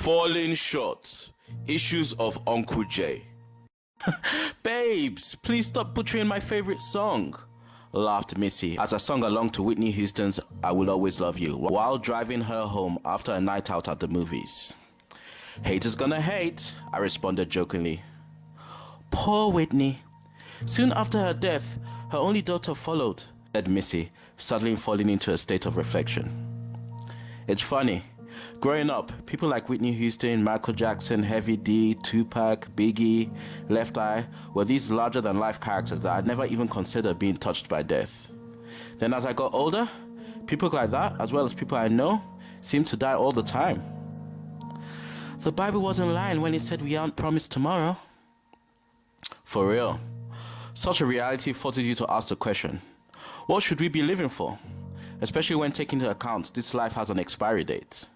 Falling short. Issues of Uncle J. Babes, please stop butchering my favorite song, laughed Missy as I sung along to Whitney Houston's I Will Always Love You while driving her home after a night out at the movies. Haters gonna hate, I responded jokingly. Poor Whitney. Soon after her death, her only daughter followed, said Missy, suddenly falling into a state of reflection. It's funny. Growing up, people like Whitney Houston, Michael Jackson, Heavy D, Tupac, Biggie, Left Eye were these larger-than-life characters that I'd never even considered being touched by death. Then as I got older, people like that, as well as people I know, seemed to die all the time. The Bible wasn't lying when it said we aren't promised tomorrow. For real. Such a reality forces you to ask the question, what should we be living for? Especially when taking into account this life has an expiry date.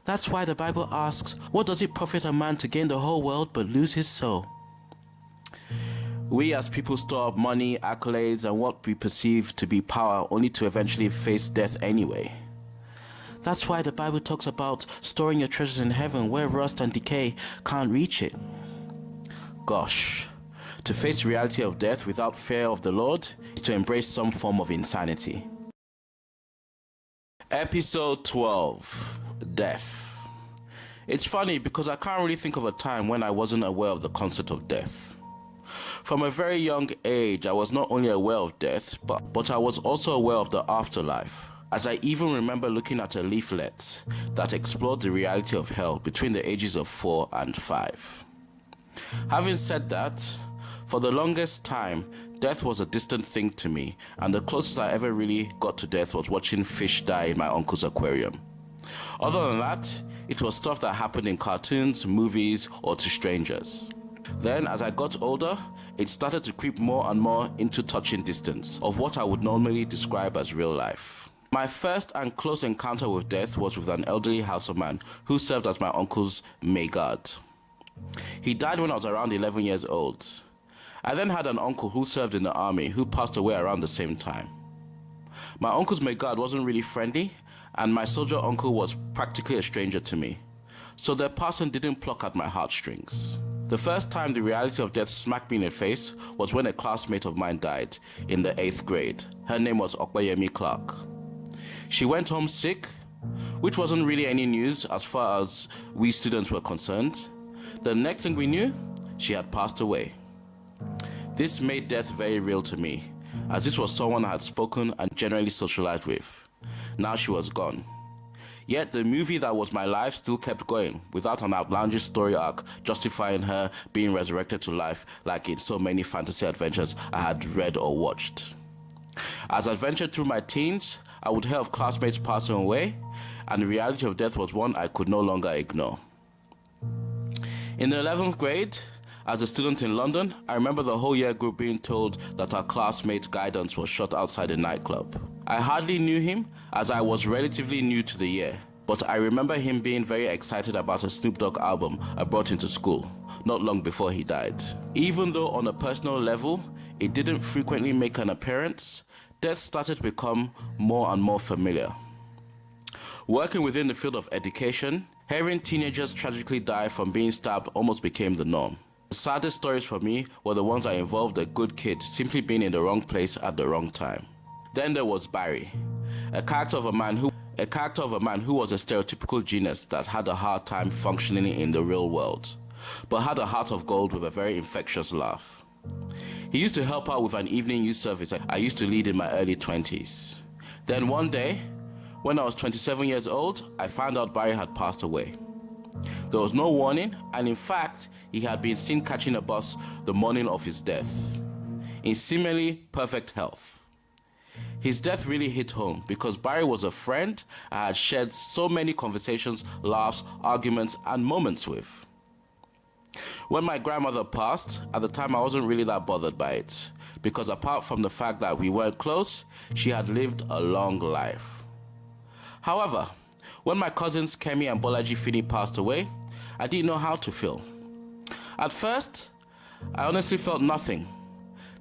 That's why the Bible asks, what does it profit a man to gain the whole world but lose his soul? We as people store up money, accolades, and what we perceive to be power only to eventually face death anyway. That's why the Bible talks about storing your treasures in heaven where rust and decay can't reach it. Gosh, to face the reality of death without fear of the Lord is to embrace some form of insanity. Episode 12. Death. It's funny because I can't really think of a time when I wasn't aware of the concept of death. From a very young age, I was not only aware of death, but I was also aware of the afterlife, as I even remember looking at a leaflet that explored the reality of hell between the ages of 4 and 5. Having said that, for the longest time, death was a distant thing to me, and the closest I ever really got to death was watching fish die in my uncle's aquarium. Other than that, it was stuff that happened in cartoons, movies, or to strangers. Then, as I got older, it started to creep more and more into touching distance of what I would normally describe as real life. My first and close encounter with death was with an elderly houseman who served as my uncle's Maygard. He died when I was around 11 years old. I then had an uncle who served in the army who passed away around the same time. My uncle's Maygard wasn't really friendly, and my soldier uncle was practically a stranger to me, so their passing didn't pluck at my heartstrings. The first time the reality of death smacked me in the face was when a classmate of mine died in the 8th grade. Her name was Okpayemi Clark. She went home sick, which wasn't really any news as far as we students were concerned. The next thing we knew, she had passed away. This made death very real to me, as this was someone I had spoken and generally socialized with. Now she was gone. Yet the movie that was my life still kept going, without an outlandish story arc justifying her being resurrected to life like in so many fantasy adventures I had read or watched. As I adventured through my teens, I would hear of classmates passing away, and the reality of death was one I could no longer ignore. In the 11th grade, as a student in London, I remember the whole year group being told that our classmate Guidance was shot outside a nightclub. I hardly knew him as I was relatively new to the year, but I remember him being very excited about a Snoop Dogg album I brought into school, not long before he died. Even though on a personal level, it didn't frequently make an appearance, death started to become more and more familiar. Working within the field of education, hearing teenagers tragically die from being stabbed almost became the norm. The saddest stories for me were the ones that involved a good kid simply being in the wrong place at the wrong time. Then there was Barry, a character of a man who was a stereotypical genius that had a hard time functioning in the real world, but had a heart of gold with a very infectious laugh. He used to help out with an evening youth service I used to lead in my early 20s. Then one day, when I was 27 years old, I found out Barry had passed away. There was no warning, and in fact, he had been seen catching a bus the morning of his death, in seemingly perfect health. His death really hit home because Barry was a friend I had shared so many conversations, laughs, arguments, and moments with. When my grandmother passed, at the time I wasn't really that bothered by it, because apart from the fact that we weren't close, she had lived a long life. However, when my cousins Kemi and Bolaji Fini passed away, I didn't know how to feel. At first, I honestly felt nothing.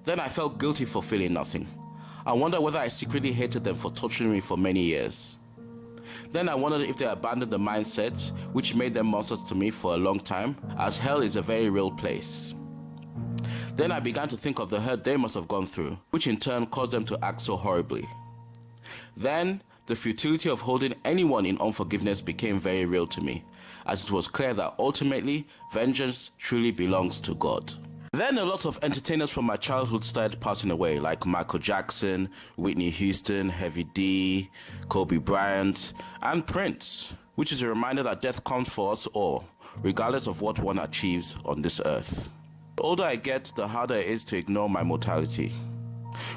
Then I felt guilty for feeling nothing. I wonder whether I secretly hated them for torturing me for many years. Then I wondered if they abandoned the mindset, which made them monsters to me for a long time, as hell is a very real place. Then I began to think of the hurt they must have gone through, which in turn caused them to act so horribly. Then, the futility of holding anyone in unforgiveness became very real to me, as it was clear that ultimately, vengeance truly belongs to God. Then a lot of entertainers from my childhood started passing away, like Michael Jackson, Whitney Houston, Heavy D, Kobe Bryant, and Prince, which is a reminder that death comes for us all, regardless of what one achieves on this earth. The older I get, the harder it is to ignore my mortality,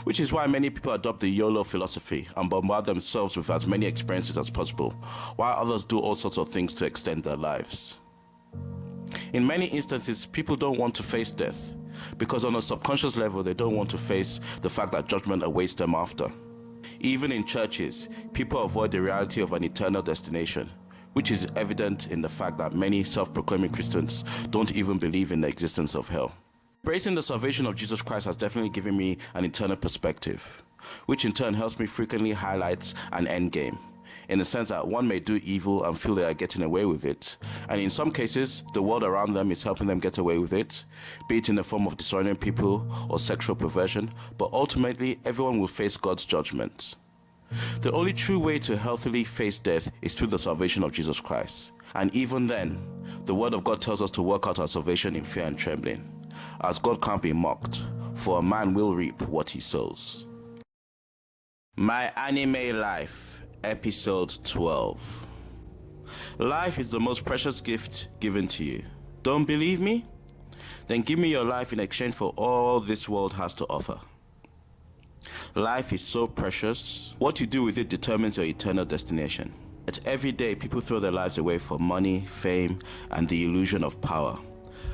which is why many people adopt the YOLO philosophy and bombard themselves with as many experiences as possible, while others do all sorts of things to extend their lives. In many instances, people don't want to face death, because on a subconscious level, they don't want to face the fact that judgment awaits them after. Even in churches, people avoid the reality of an eternal destination, which is evident in the fact that many self-proclaiming Christians don't even believe in the existence of hell. Embracing the salvation of Jesus Christ has definitely given me an eternal perspective, which in turn helps me frequently highlight an end game, in the sense that one may do evil and feel they are getting away with it, and in some cases, the world around them is helping them get away with it, be it in the form of dishonoring people or sexual perversion, but ultimately, everyone will face God's judgment. The only true way to healthily face death is through the salvation of Jesus Christ. And even then, the Word of God tells us to work out our salvation in fear and trembling, as God can't be mocked, for a man will reap what he sows. My anime life, episode 12. Life is the most precious gift given to you. Don't believe me? Then give me your life in exchange for all this world has to offer. Life is so precious. What you do with it determines your eternal destination. Yet every day, people throw their lives away for money, fame, and the illusion of power,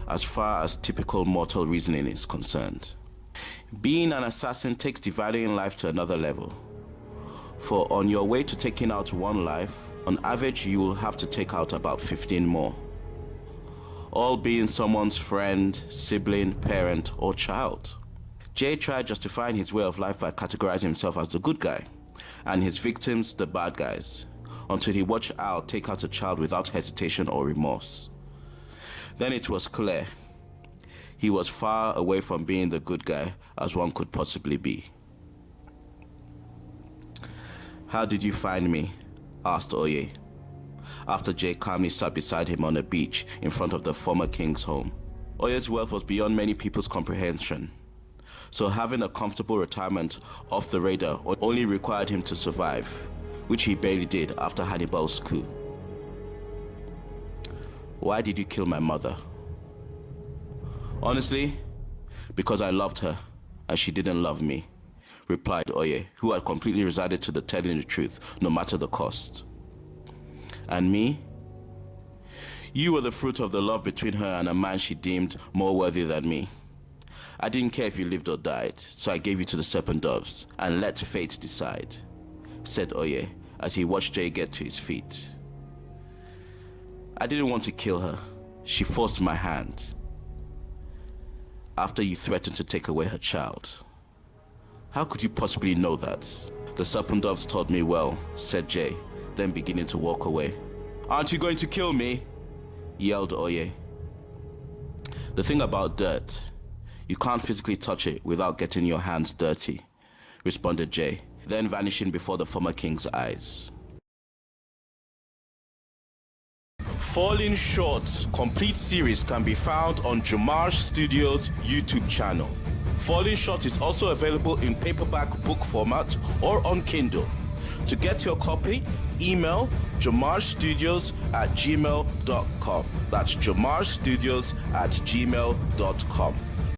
as far as typical mortal reasoning is concerned. Being an assassin takes dividing life to another level. For on your way to taking out one life, on average, you will have to take out about 15 more. All being someone's friend, sibling, parent, or child. Jay tried justifying his way of life by categorizing himself as the good guy, and his victims the bad guys, until he watched Al take out a child without hesitation or remorse. Then it was clear. He was far away from being the good guy as one could possibly be. "How did you find me?" asked Oye, after Jay calmly sat beside him on a beach in front of the former king's home. Oye's wealth was beyond many people's comprehension, so having a comfortable retirement off the radar only required him to survive, which he barely did after Hannibal's coup. "Why did you kill my mother?" "Honestly, because I loved her and she didn't love me," replied Oye, who had completely resigned to the telling the truth, no matter the cost. "And me? You were the fruit of the love between her and a man she deemed more worthy than me. I didn't care if you lived or died, so I gave you to the serpent doves and let fate decide," said Oye as he watched Jay get to his feet. "I didn't want to kill her. She forced my hand. After you threatened to take away her child. How could you possibly know that?" "The serpent doves told me well," said Jay, then beginning to walk away. "Aren't you going to kill me?" yelled Oye. "The thing about dirt, you can't physically touch it without getting your hands dirty," responded Jay, then vanishing before the former king's eyes. Falling Short complete series can be found on JOMAJ Studios' YouTube channel. Falling Short is also available in paperback book format or on Kindle. To get your copy, email jomajstudios@gmail.com. That's jomajstudios@gmail.com.